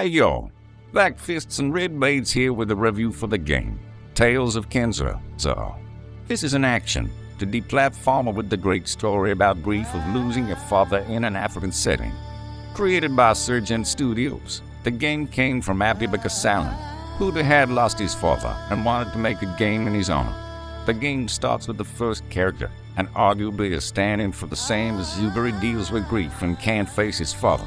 Hey yo, Black Fists and Red Blades here with a review for the game, Tales of Kenzera. So, this is an action, 2D platformer with the great story about grief of losing a father in an African setting. Created by Surgeon Studios, the game came from Abibaka Salem, who had lost his father and wanted to make a game in his honor. The game starts with the first character, and arguably is standing for the same as Zuberi deals with grief and can't face his father.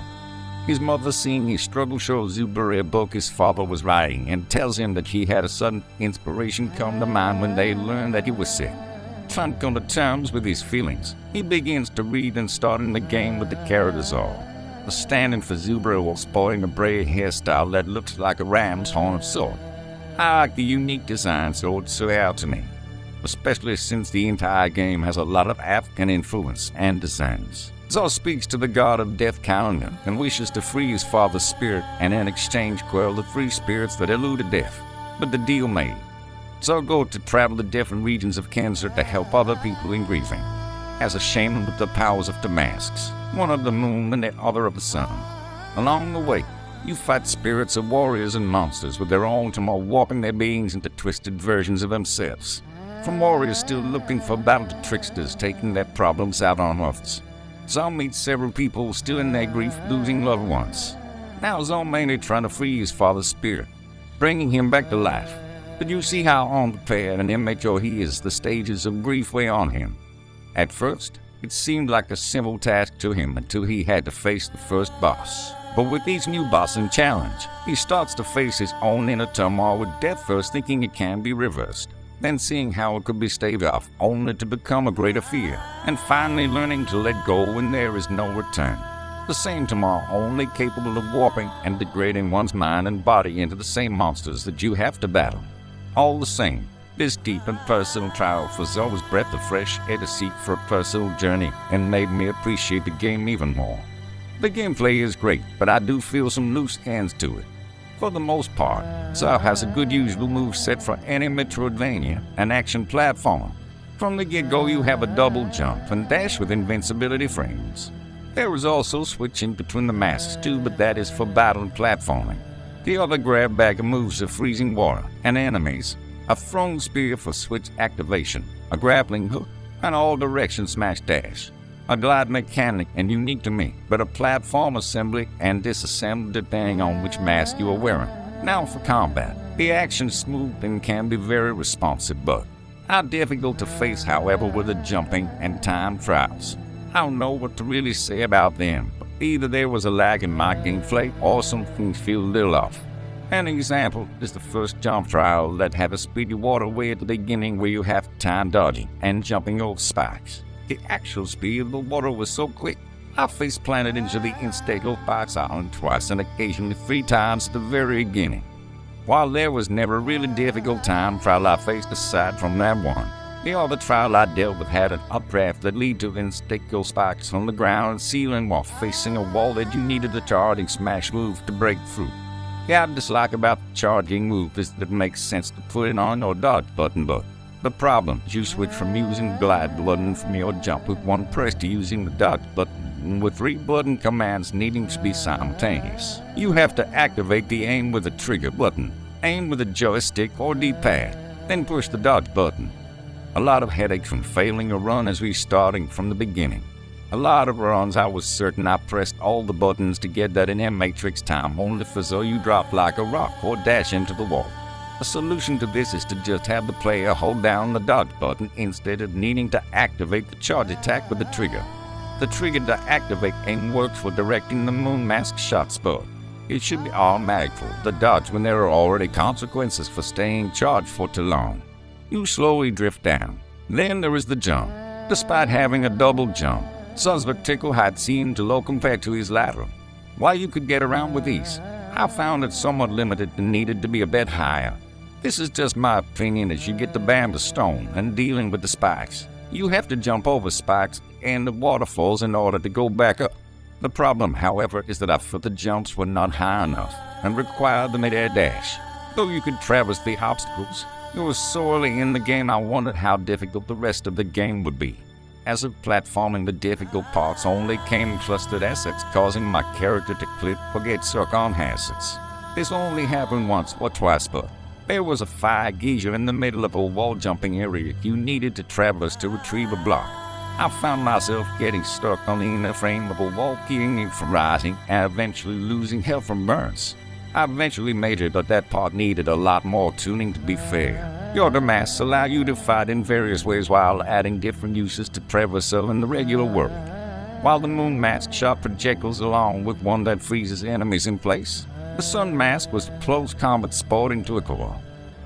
His mother, seeing his struggle, shows Zuberi a book his father was writing and tells him that he had a sudden inspiration come to mind when they learned that he was sick. Trying to come to terms with his feelings, he begins to read and starting the game with the characters all. Standing for Zuberi while sporting a braid hairstyle that looks like a ram's horn sword. I like the unique design sword stood out to me, especially since the entire game has a lot of African influence and designs. Zor speaks to the god of death calendar and wishes to free his father's spirit and in exchange quell the three spirits that eluded death. But the deal made. Zor goes to travel to different regions of Kenzera to help other people in grieving. As a shaman with the powers of Damascus, one of the moon and the other of the sun. Along the way, you fight spirits of warriors and monsters with their own tomorrow, warping their beings into twisted versions of themselves. From warriors still looking for battle to tricksters taking their problems out on others. Zor meets several people still in their grief losing loved ones. Now Zor mainly trying to free his father's spirit, bringing him back to life. But you see how unprepared and immature he is, the stages of grief weigh on him. At first, it seemed like a simple task to him until he had to face the first boss. But with each new boss and challenge, he starts to face his own inner turmoil with death first thinking it can be reversed. Then seeing how it could be staved off, only to become a greater fear, and finally learning to let go when there is no return. The same tomorrow only capable of warping and degrading one's mind and body into the same monsters that you have to battle. All the same, this deep and personal trial for Zor was breath of fresh air to seek for a personal journey and made me appreciate the game even more. The gameplay is great, but I do feel some loose ends to it. For the most part, Zor has a good usual move set for any Metroidvania and action platformer. From the get-go you have a double jump and dash with invincibility frames. There is also switching between the masks too, but that is for battle and platforming. The other grab bag moves are freezing water and enemies, a thrown spear for switch activation, a grappling hook, and all direction smash dash. A glide mechanic and unique to me, but a platform assembly and disassemble depending on which mask you are wearing. Now for combat. The action is smooth and can be very responsive, but how difficult to face however with the jumping and time trials. I don't know what to really say about them, but either there was a lag in my gameplay or something feel a little off. An example is the first jump trial that had a speedy waterway at the beginning where you have time dodging and jumping over spikes. The actual speed of the water was so quick, I face planted into the instable box island twice and occasionally 3 times at the very beginning. While there was never a really difficult time trial I faced aside from that one, the other trial I dealt with had an updraft that led to instable spikes on the ground and ceiling while facing a wall that you needed a charging smash move to break through. The I dislike about the charging move is that it makes sense to put it on or dodge button, but the problem is you switch from using the glide button from your jump with one press to using the dodge button with 3 button commands needing to be simultaneous. You have to activate the aim with the trigger button, aim with a joystick or D-pad, then push the dodge button. A lot of headache from failing a run as restarting from the beginning. A lot of runs I was certain I pressed all the buttons to get that in M-Matrix time only for so you drop like a rock or dash into the wall. The solution to this is to just have the player hold down the dodge button instead of needing to activate the charge attack with the trigger. The trigger to activate aim works for directing the moon mask shots, but it should be automatic for the dodge when there are already consequences for staying charged for too long. You slowly drift down. Then there is the jump. Despite having a double jump, Zor's vertical height seemed too low compared to his lateral. While you could get around with ease, I found it somewhat limited and needed to be a bit higher. This is just my opinion as you get the band of stone and dealing with the spikes. You have to jump over spikes and the waterfalls in order to go back up. The problem, however, is that I felt the jumps were not high enough and required the mid-air dash. Though you could traverse the obstacles, it was so early in the game I wondered how difficult the rest of the game would be. As of platforming, the difficult parts only came clustered assets, causing my character to clip or get stuck on hazards. This only happened once or twice, but there was a fire geyser in the middle of a wall-jumping area you needed to traverse to retrieve a block. I found myself getting stuck on the inner frame of a wall, keeping me from rising and eventually losing health from burns. I eventually made it, but that part needed a lot more tuning to be fair. Your masks allow you to fight in various ways while adding different uses to traversal in the regular world. While the moon mask shot projectiles along with one that freezes enemies in place, the sun mask was a close combat sport into a core.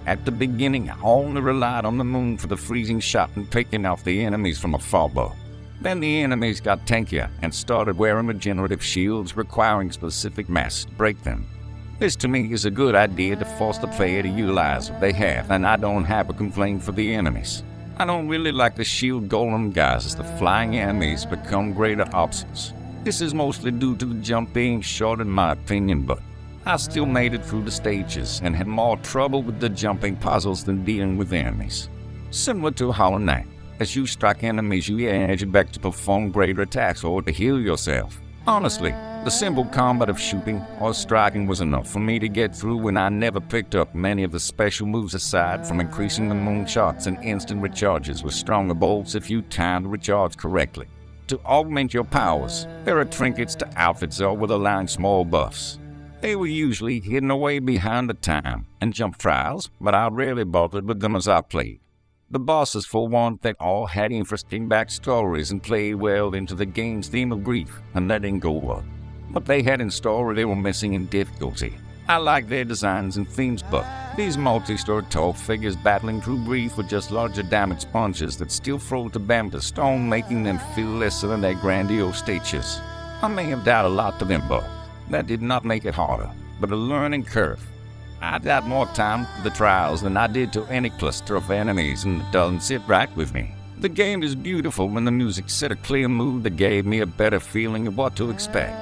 At the beginning, I only relied on the moon for the freezing shot and picking off the enemies from a far bow. Then the enemies got tankier and started wearing regenerative shields requiring specific masks to break them. This to me is a good idea to force the player to utilize what they have, and I don't have a complaint for the enemies. I don't really like the shield golem guys as the flying enemies become greater options. This is mostly due to the jump being short in my opinion, but I still made it through the stages and had more trouble with the jumping puzzles than dealing with enemies. Similar to Hollow Knight, as you strike enemies you edge back to perform greater attacks or to heal yourself. Honestly, the simple combat of shooting or striking was enough for me to get through when I never picked up many of the special moves aside from increasing the moon shots and instant recharges with stronger bolts if you timed the recharge correctly. To augment your powers, there are trinkets to outfits or with allowing small buffs. They were usually hidden away behind the time and jump trials, but I rarely bothered with them as I played. The bosses, for one, they all had interesting backstories and played well into the game's theme of grief and letting go of what they had in store or they were missing in difficulty. I like their designs and themes, but these multi-story tall figures battling through grief with just larger damage sponges that still throw to bam to stone, making them feel lesser than their grandiose stages. I may have died a lot to them, but that did not make it harder, but a learning curve. I died more time to the trials than I did to any cluster of enemies, and it doesn't sit right with me. The game is beautiful when the music set a clear mood that gave me a better feeling of what to expect.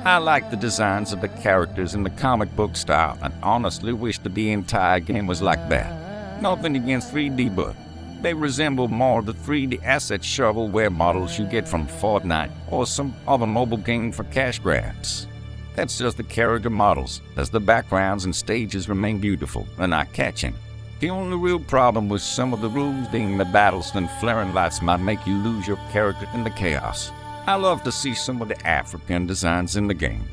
I like the designs of the characters in the comic book style and honestly wish that the entire game was like that. Nothing against 3D, but they resemble more the 3D asset shovelware models you get from Fortnite or some other mobile game for cash grabs. That's just the character models, as the backgrounds and stages remain beautiful and eye-catching. The only real problem was some of the rules being the battles and flaring lights might make you lose your character in the chaos. I love to see some of the African designs in the game.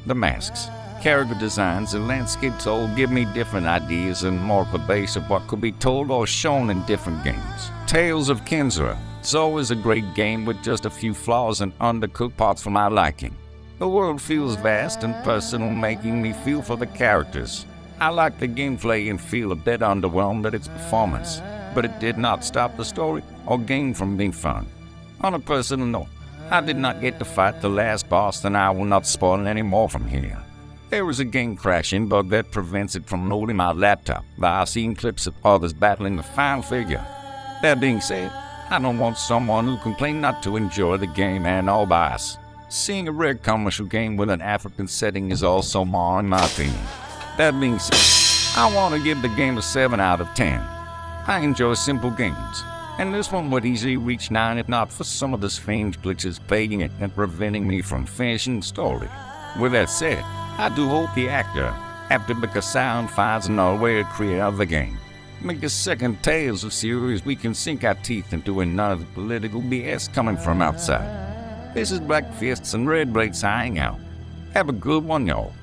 The masks, character designs, and landscapes all give me different ideas and more of a base of what could be told or shown in different games. Tales of Kenzera. It's always a great game with just a few flaws and undercooked parts for my liking. The world feels vast and personal, making me feel for the characters. I like the gameplay and feel a bit underwhelmed at its performance, but it did not stop the story or game from being fun. On a personal note, I did not get to fight the last boss, and I will not spoil any more from here. There is a game crashing bug that prevents it from loading my laptop, but I've seen clips of others battling the final figure. That being said, I don't want someone who complains not to enjoy the game and all bias. Seeing a rare commercial game with an African setting is also more in my opinion. That being said, I want to give the game a 7 out of 10. I enjoy simple games, and this one would easily reach 9 if not for some of the strange glitches plaguing it and preventing me from finishing the story. With that said, I do hope the actor, after Because Sound, finds another way to create another game. Make a second Tales of series we can sink our teeth into and none of the political BS coming from outside. This is Black Fists and Red Blades signing out. Have a good one, y'all.